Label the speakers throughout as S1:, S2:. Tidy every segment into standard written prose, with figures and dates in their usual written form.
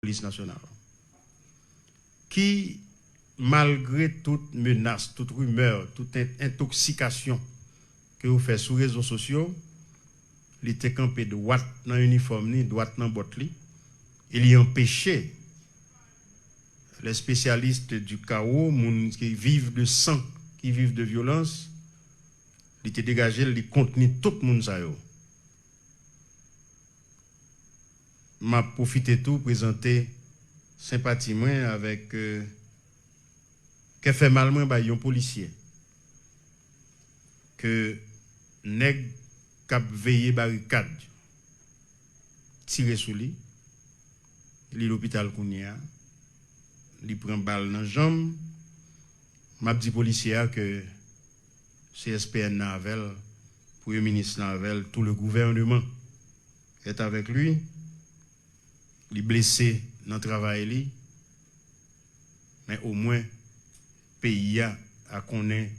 S1: police nationale. Qui, malgré toute menace, toute rumeur, toute intoxication que vous faites sur les réseaux sociaux, il était campé droite dans l'uniforme, droite dans botte. Il y empêché les spécialistes du chaos, qui vivent de sang, qui vivent de violence, il était dégagé, il contenait tout le monde. M'a profité tout présenter sympathie avec qui fait mal moins un policier que nèg cap veiller barricade tiré sous lui, il est l'hôpital Kounia, il prend balle dans jambe, m'a dit policier que CSPN Navel, Premier ministre Navel, tout le gouvernement est avec lui. Il est blessé dans le travail, mais au moins, le pays a connaît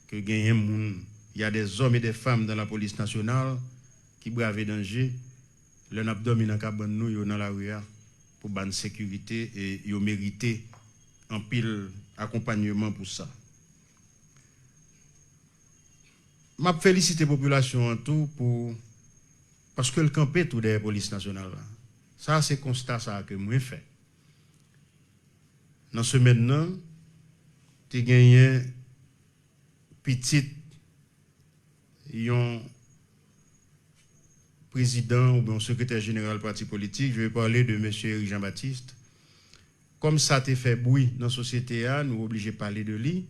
S1: que il y a des hommes et des femmes dans la police nationale qui bravent les dangers. Le abdomen dans cabane nous dans la rue pour bonne sécurité et ils mérité un pile accompagnement pour ça. Je félicite la population en tout parce que le campé tout des polices nationales. Ça, c'est constat ça que moi fait. Dans ce maintenant, tu as gagné petit un président ou un secrétaire général parti politique. Je vais parler de M. Éric Jean-Baptiste. Comme ça t'a fait bruit dans la société, nous sommes obligés de parler de lui.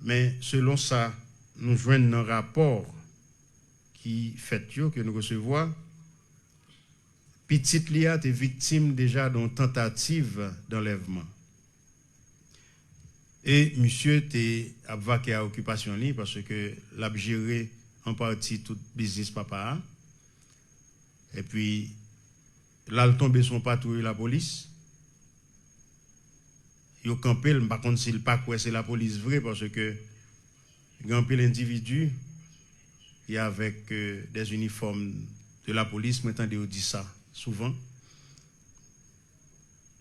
S1: Mais selon ça, nous joignons un rapport qui fait que nous recevons. Petite Lia est victime déjà d'une tentative d'enlèvement. Et monsieur était vaqué à occupation parce que l'a géré en partie tout business papa. Et puis là, il tombé son patrouille la police. Il a campé, par contre, s'il pas quoi c'est la police vraie parce que il y a un peu l'individu et avec des uniformes de la police, maintenant on dit ça souvent.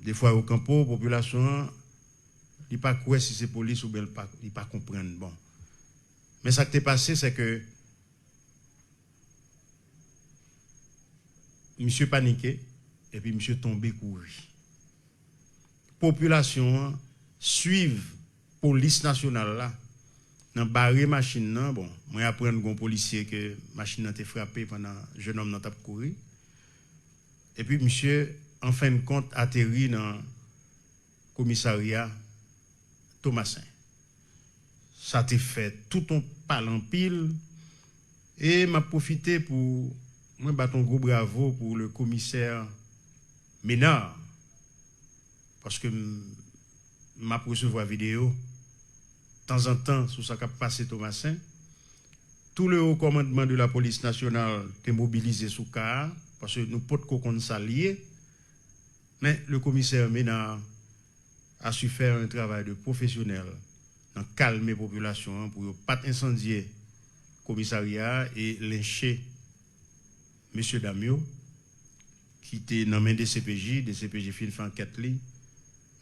S1: Des fois au campo, la population il pas quoi si c'est police ou bien il pas comprendre bon. Mais ça qui est passé c'est que monsieur paniqué et puis monsieur tombé couru. Population suivre police nationale là dans barrer machine là bon, moi apprendre un policier que machine a été frappée pendant jeune homme n'a pas couru. Et puis monsieur en fin de compte atterri dans le commissariat Thomasin. Ça t'a fait tout un pal en pile et m'a profité pour moi battre un gros bravo pour le commissaire Ménard parce que m'a recevoir vidéo de temps en temps sur ça qu'a passé Thomasin. Tout le haut commandement de la police nationale est mobilisé sous car parce que nous pouvons qu'on s'allier. Mais le commissaire Ménard a su faire un travail de professionnel dans calmer la population pour ne pas incendier le commissariat et lyncher M. Damio qui était dans main des CPJ fin fait enquête.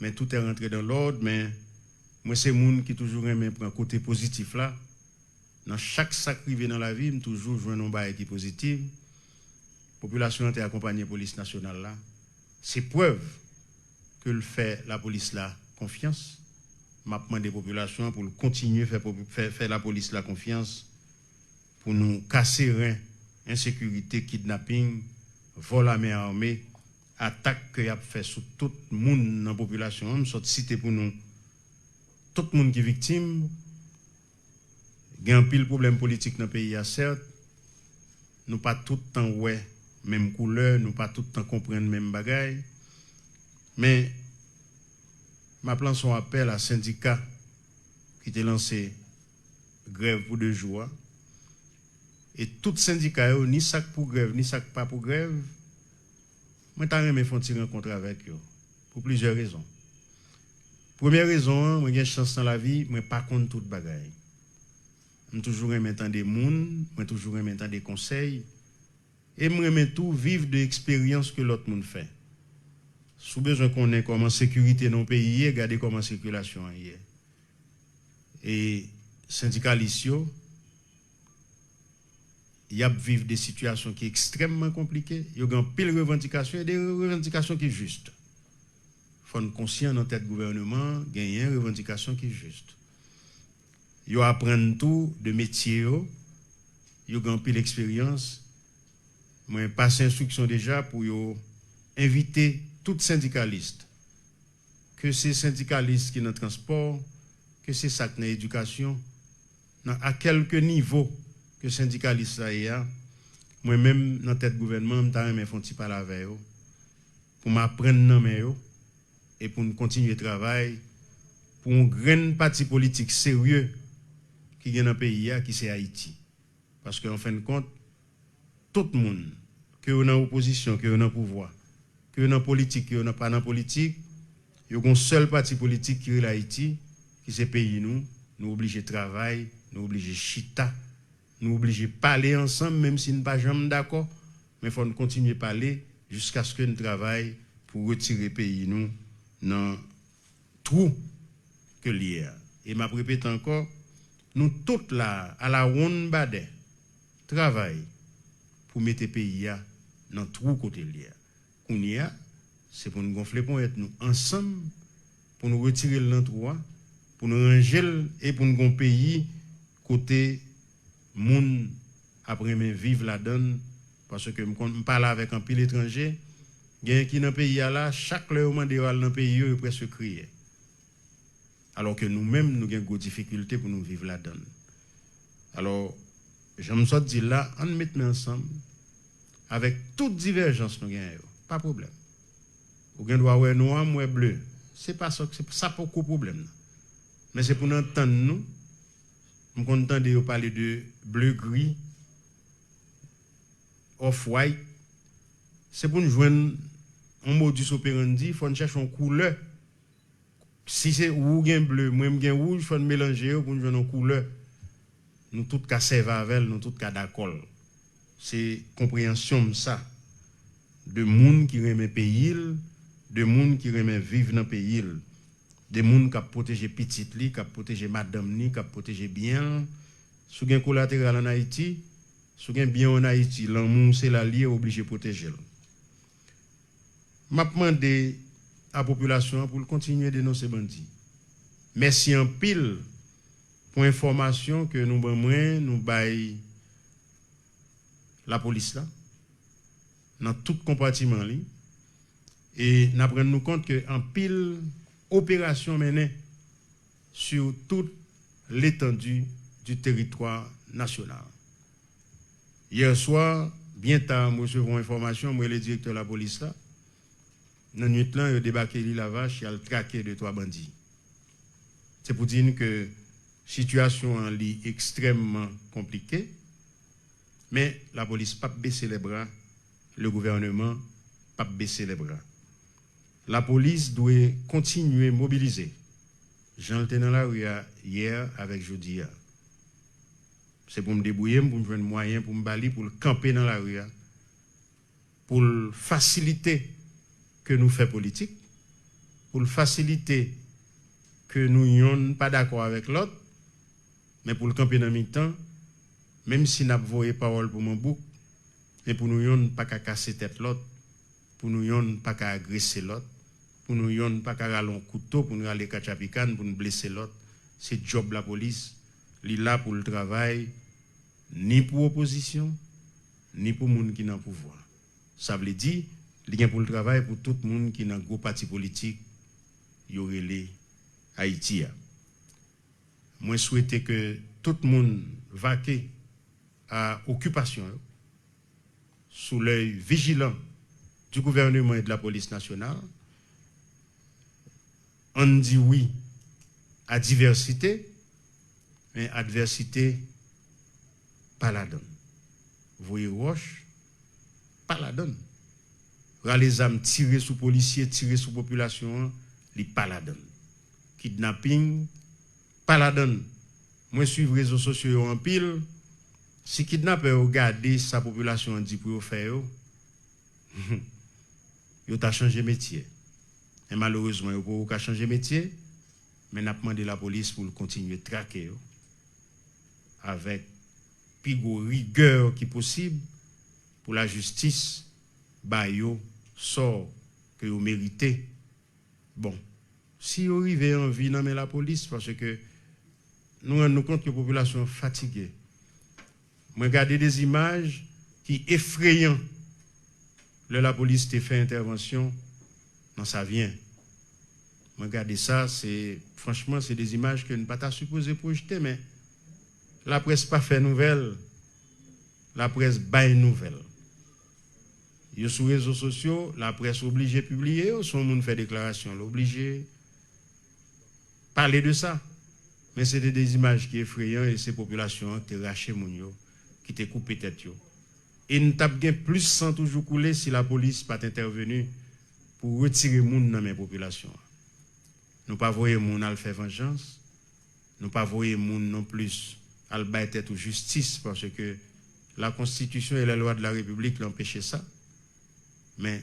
S1: Mais tout est rentré dans l'ordre. Mais moi, c'est moun qui toujours aime prendre un côté positif là. Dans chaque sacrifice dans la vie, toujours jouer un bail qui est positif. La population est accompagnée de la police nationale là. C'est preuve que le fait la police là confiance. M'a demandé des populations pour continuer faire la police la confiance pour nous casser insécurité, kidnapping, vol à main armée, attaque que y a fait sur tout le monde dans la population. Nous sommes cités pour nous tout le monde qui est victime. Il y a un pile problème politique dans le pays, certes. Nous pas tout le temps ouais même couleur, nous pas tout le temps comprendre même bagaille. Mais ma plan son appel à syndicat qui était lancé grève pour 2 jours. Et tout syndicat ni ça pour grève, ni ça pas pour grève. Moi t'as même font tirer rencontre avec eux pour plusieurs raisons. Première raison, moi j'ai chance dans la vie, moi pas contre toute bagaille. Je toujours entendre des monde, moi toujours entendre des conseils. Et moi, remets tout vivre de l'expérience que l'autre monde fait. Sous besoin qu'on ait comment sécurité dans le pays, regardez comment circulation est. Et syndicalistes, il y a vivre des situations qui sont extrêmement compliquées. Il y a pile de revendications et des revendications qui sont justes. Il faut être conscient dans la tête du gouvernement, gagner une revendication qui est juste. Il apprendre tout de métier, il y a pile d'expérience. Moi, passe instruction déjà pour inviter tous syndicalistes, que ces syndicalistes qui sont dans le transport, que c'est ça qui est dans l'éducation, à quelque niveau que syndicaliste ça y a, moi-même, dans la tête du gouvernement, je vais faire un petit parler avec eux, pour m'apprendre et pour nous continuer le travail, pour un grand parti politique sérieux qui est dans le pays, qui c'est Haïti. Parce qu'en fin de compte, tout le monde, que vous dans l'opposition, que vous dans le pouvoir, que vous dans la politique, que vous pas dans la politique, il y a un seul parti politique qui est l'Haïti, qui c'est pays nous, nous obligés de travailler, nous obligés de chita, nous obligés de parler ensemble, même si nous ne sommes pas jamais d'accord, mais il faut continuer à parler jusqu'à ce que nous travaillions pour retirer le pays nous dans le trou que l'IA. Et je répète encore, nous tous là, à la ronde badé, travaillons pour mettre le pays dans le trou côté l'IA. C'est pour nous gonfler pour être nous ensemble, pour nous retirer le trou, pour nous ranger et pour nous un pays côté moun après me vivre la donne parce que me parle avec un pile étranger gain qui dans pays là chaque le moment de dans pays yo presque crier alors que nous-mêmes nous avons des difficultés pour nous vivre la donne. Alors je me suis dit là on met ensemble avec toute divergence nous gagnons pas problème. Ou gain droit ouais noir moi bleu c'est pas ça pas beaucoup problème. Mais c'est pour nous entendre nous. Je suis content de parler de bleu-gris, off-white. C'est pour nous joindre un modus operandi, il faut chercher une couleur. Si c'est ou bleu, moi je rouge, il faut mélanger pour nous joindre une couleur. Nous tous cas servir avec, nous tous cas d'accord. C'est compréhension ça de monde qui remet pays, de monde qui remet vivre dans le pays. Des gens qui protègent petite li, qui protègent madame ni, qui protègent bien. Si vous avez un collatéral en Haïti, si vous avez bien en Haïti, l'amour c'est la lié obligé de protéger. Je demande à la population pour continuer de dénoncer bandits. Merci en pile pour l'information que nous baillons la police là, dans tout compartiment. Et nous prenons compte que en pile opération menée sur toute l'étendue du territoire national. Hier soir, bien tard, nous recevons information, moi le directeur de la police là, dans la nuit là, il a débarqué la vache, il a traqué 2-3 bandits. C'est pour dire que la situation est extrêmement compliquée, mais la police n'a pas baissé les bras, le gouvernement n'a pas baissé les bras. La police doit continuer à mobiliser. J'en étais dans la rue hier avec jeudi. C'est pour me débrouiller, pour me trouver un moyen, pour me balayer, pour camper dans la rue, pour faciliter que nous faisons politique, pour faciliter que nous ne sommes pas d'accord avec l'autre, mais pour le camper dans le temps, même si nous avons voyé parole pour mon bouc, mais pour nous ne pas casser tête l'autre, pour nous ne pas agresser l'autre, pour nous ne pas aller un couteau, pour nous aller kachapikan, pour nous blesser l'autre. C'est le job de la police. Il est là pour le travail, ni pour l'opposition, ni pour les gens qui sont dans le pouvoir. Ça veut dire, il est pour le travail pour tout le monde qui est dans le gros parti politique, il y aurait les Haïti. Moi, je souhaite que tout le monde vaque à occupation sous l'œil vigilant du gouvernement et de la police nationale. On dit oui à diversité, mais adversité, pas la donne. Vous voyez, roche, pas la donne. Les âmes tirées sous policiers, tirées sous population, li pas la donne. Kidnapping, pas la donne. Moi, je suis les réseaux sociaux en pile, Si kidnappeur regarde sa population dit pour faire, il a changé de métier. Et malheureusement, il n'a pas changé de métier, mais il a demandé la police pour continuer de traquer avec plus de rigueur qui possible pour la justice, bah yo sort que vous méritez. Bon, si vous arrivez en vie, non mais la police, parce que nous rendons compte que la population est fatiguée. Regardez des images qui effrayant. La police te fait intervention, non ça vient. Regardez ça, franchement c'est des images que nous ne pas supposé projeter, mais la presse pas fait nouvelle, la presse baille nouvelle. Yo sur les réseaux sociaux, la presse obligée de publier, son monde fait déclaration, l'obligé parler de ça. Mais c'était des images qui effrayantes et ces populations qui raché moun yo, qui te coupé tête yo. Et nous avons plus sans toujours couler si la police pas intervenue pour retirer moun dans mes populations. Nous pas voyer moun al faire vengeance, nous pas voyer moun non plus al bay tête ou justice parce que la Constitution et la loi de la République l'empêchent ça. Mais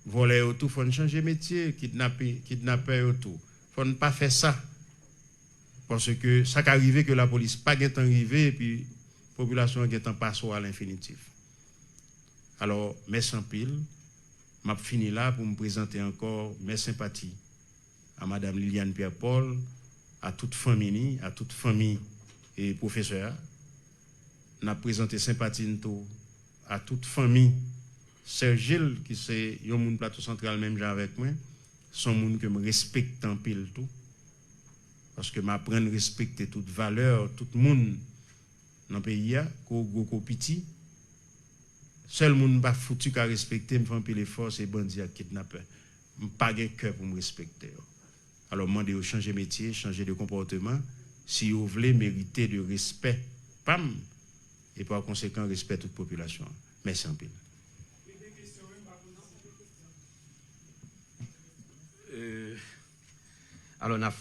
S1: voler autour, il faut changer de métier, kidnapper autour. Il faut ne pas faire ça. Parce que ça qui arrive que la police pas arrivé et puis la population est en passe à l'infinitif. Alors, mes sans pile, je fini là pour me présenter encore mes sympathies à Mme Liliane Pierre-Paul, à toute famille et professeurs. Je présenté sympathie à toute famille. Serge Gilles, qui c'est un plateau central même avec moi, son monde que je respecte en pile tout. Parce que m'apprends à respecter toute valeur, tout le monde dans le pays, ko petit. Seul monde pas foutu qu'à respecter, me fait un peu l'effort, c'est bandit à kidnapper. Je n'ai pas de cœur pour me respecter. Alors, je demande de changer de métier, changer de comportement, si vous voulez mériter de respect, pam, et par conséquent, respect toute population. Merci en pile.
S2: Alors, on a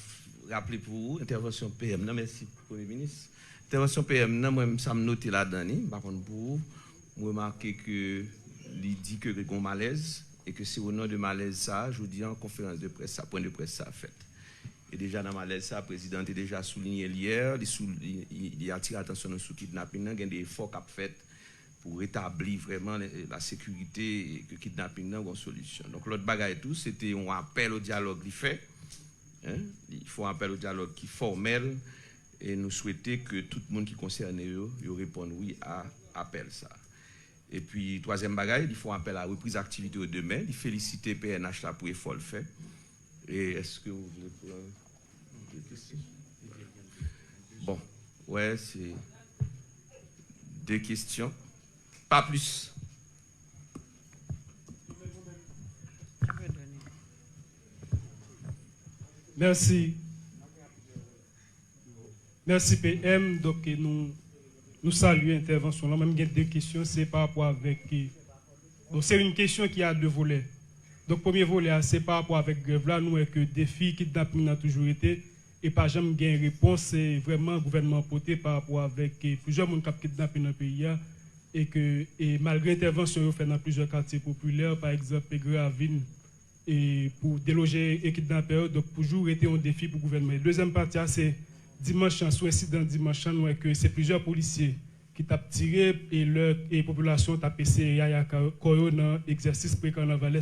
S2: rappelé pour vous, intervention PM, non, merci, Premier ministre. Intervention PM, non, moi, ça me noté là-dedans, par contre, pour vous, je remarque que il dit que il y a un malaise, et que c'est au nom de malaise ça, je vous dis en conférence de presse, ça, point de presse, ça a fait. Et déjà, dans malaise ça, le président a déjà souligné hier, il a attiré l'attention sur le kidnapping, il y a des efforts qu'a fait pour rétablir vraiment la sécurité et que le kidnapping n'a une solution. Donc, l'autre bagaille et tout, c'était un appel au dialogue qui fait. Hein? Il faut un appel au dialogue qui est formel et nous souhaitons que tout le monde qui concerne eux réponde oui à appel ça. Et puis, troisième bagaille, il faut un appel à la reprise d'activité au demain. Il félicite PNH là pour l'effort le fait. Et est-ce que vous voulez prendre des questions? Bon, ouais, c'est des questions. Pas plus.
S3: Merci. Merci PM. Donc nous saluons l'intervention. Là, même il y a deux questions, c'est par rapport avec. Donc c'est une question qui a deux volets. Donc premier volet, c'est par rapport avec grève là, nous que défi kidnapping a toujours été et pas jamais gain réponse, c'est vraiment le gouvernement porté par rapport avec plusieurs monde qui kidnappé dans le pays et malgré intervention fait dans plusieurs quartiers populaires, par exemple Gravine, et pour déloger et kidnapper, donc toujours été un défi pour le gouvernement. Deuxième partie, c'est dimanche, sous incident dimanche, que c'est plusieurs policiers qui t'ont tiré et leur population t'a passé Yaya Koyo dans l'exercice pré-carnaval.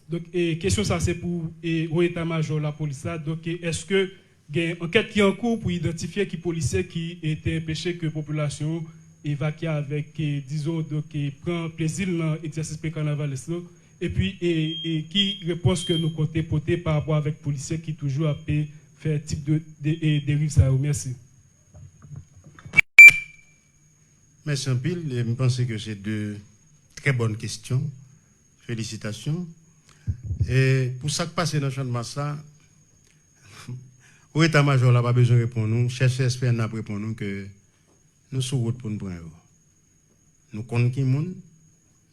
S3: Donc, question ça, c'est pour au état-major la police. Donc, est-ce que il y a une enquête qui est en cours pour identifier qui policiers qui étaient empêchés que la population évacue avec, disons, donc, prend plaisir dans l'exercice pré-carnaval? Et puis, qui réponse que nous comptons porter par rapport avec les policiers qui toujours a fait type de dérive ça? Merci.
S1: Merci un pile. Je pense que c'est de très bonnes questions. Félicitations. Et pour ça qui passe dans le champ de Massa, au état-major, là, pas besoin de répondre. Nous, chef CSPN n'a pas répondu que nous sommes route pour nous prendre. Nous connaissons qui monde,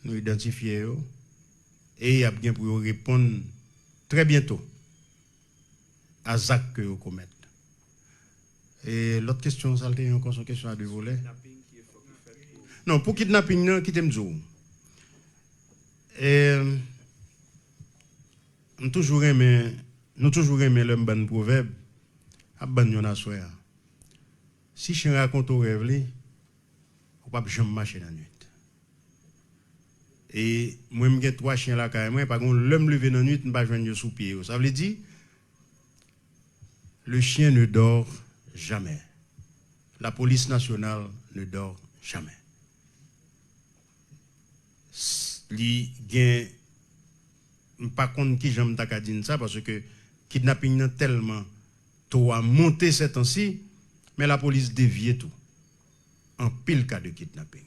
S1: nous identifions et il y a bien pour répondre très bientôt à Zach que vous commettez. Et l'autre question, ça a été encore une question à deux volets. Non, pour kidnapping, non, qui t'aime dire. Nous toujours aimé le bon proverbe, à ban yon assoya. Si je raconte au rêve, ou pas jamais marcher la nuit. Et moi, j'ai 3 chiens là, quand même, par contre, l'homme levé dans la nuit, je ne pas joindre sous pied. Ça veut dire, le chien ne dort jamais. La police nationale ne dort jamais. Li gen, pas contre qui j'aime ta dire ça, parce que kidnapping n'a tellement tôt à monter ces temps-ci, mais la police dévie tout. En pile cas de kidnapping.